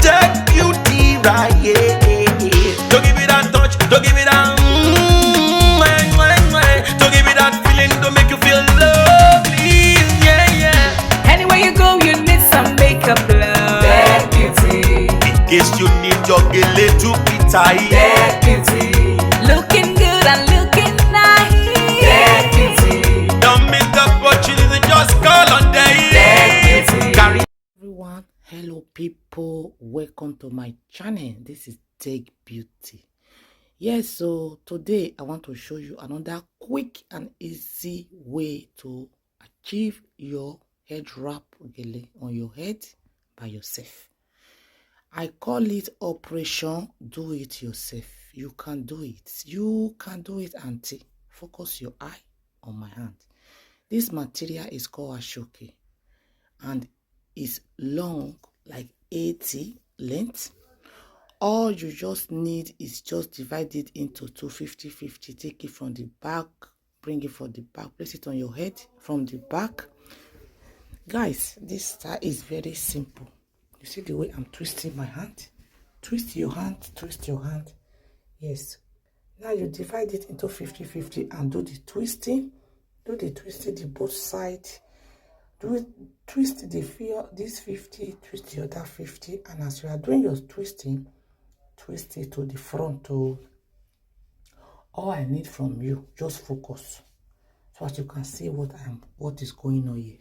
Take beauty right, yeah, yeah, yeah. Don't give it that touch, don't give it that don't give it that feeling, don't make you feel lovely, yeah, yeah. Anywhere you go, you need some makeup, love. That beauty. In case you need your gele to be tight. That beauty. Looking good and looking nice. That beauty. Don't miss the opportunity, just call on day. That beauty. Carry. Everyone, hello people, welcome to my channel. This is Take Beauty. Yes, so today I want to show you another quick and easy way to achieve your head wrap gele on your head by yourself. I call it Operation Do It Yourself. You can do it. You can do it, auntie. Focus your eye on my hand. This material is called ashoke and it's long, like 80 length. All you just need is just divide it into two 50-50. Take it from the back, bring it from the back, place it on your head from the back. Guys, this style is very simple. You see the way I'm twisting my hand? Twist your hand, twist your hand. Yes. Now you divide it into 50-50 and do the twisting. Do the twisting the both sides. Do it, twist this 50, twist the other 50, and as you are doing your twisting, twist it to the front. To all I need from you, just focus so as you can see what is going on here.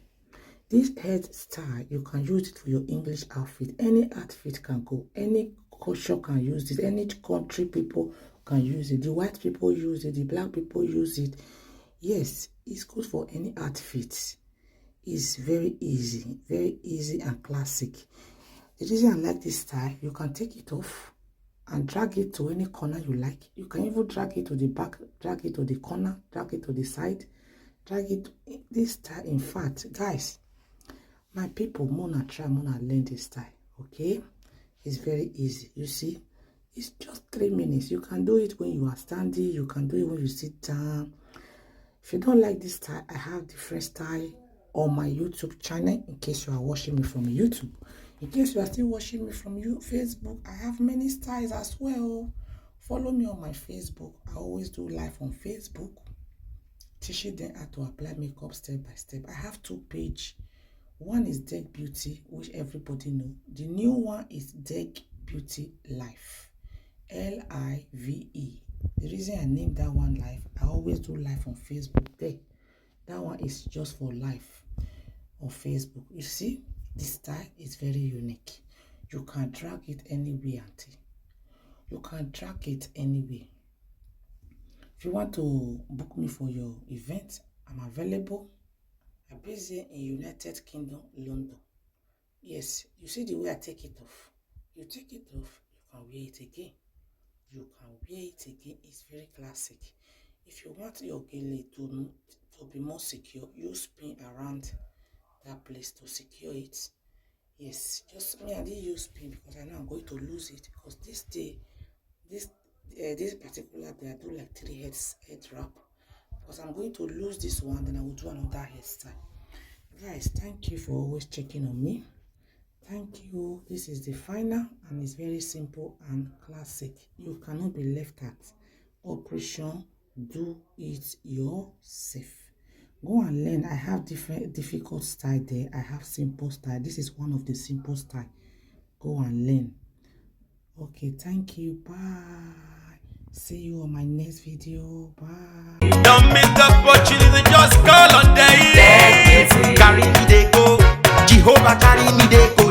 This head style, you can use it for your English outfit. Any outfit can go. Any culture can use it. Any country people can use it. The white people use it. The black people use it. Yes, it's good for any outfit. It's very easy and classic. The reason I like this style, you can take it off and drag it to any corner you like. You can even drag it to the back, drag it to the corner, drag it to the side, drag it. This style, in fact, guys, my people, Mona learn this style, okay? It's very easy. You see, it's just 3 minutes. You can do it when you are standing. You can do it when you sit down. If you don't like this style, I have different style on my YouTube channel in case you are watching me from YouTube. In case you are still watching me from Facebook, I have many styles as well. Follow me on my Facebook. I always do live on Facebook, teaching them how to apply makeup step by step. I have 2 pages. One is Take Beauty, which everybody know. The new one is Take Beauty Life, Live. The reason I named that one live, I always do live on Facebook there. That one is just for live on Facebook. You see, this style is very unique. You can drag it anywhere, auntie. You can drag it anywhere. If you want to book me for your event, I'm available. I'm based here in United Kingdom, London. Yes, you see the way I take it off. You take it off, you can wear it again. You can wear it again. It's very classic. If you want your gele to be more secure, you spin around that place to secure it. Yes, just me, I didn't use pin because I know I'm going to lose it, because this particular day I do like 3 head wrap, because I'm going to lose this one, then I will do another hairstyle. Guys, thank you for always checking on me. Thank you. This is the final and it's very simple and classic. You cannot be left at. Operation Do It Yourself. Go and learn. I have difficult style there. I have simple style. This is one of the simple style. Go and learn. Okay, thank you. Bye. See you on my next video. Bye. Don't miss the opportunity, just call on day. Carry me, they go. Jehovah carry me, they go.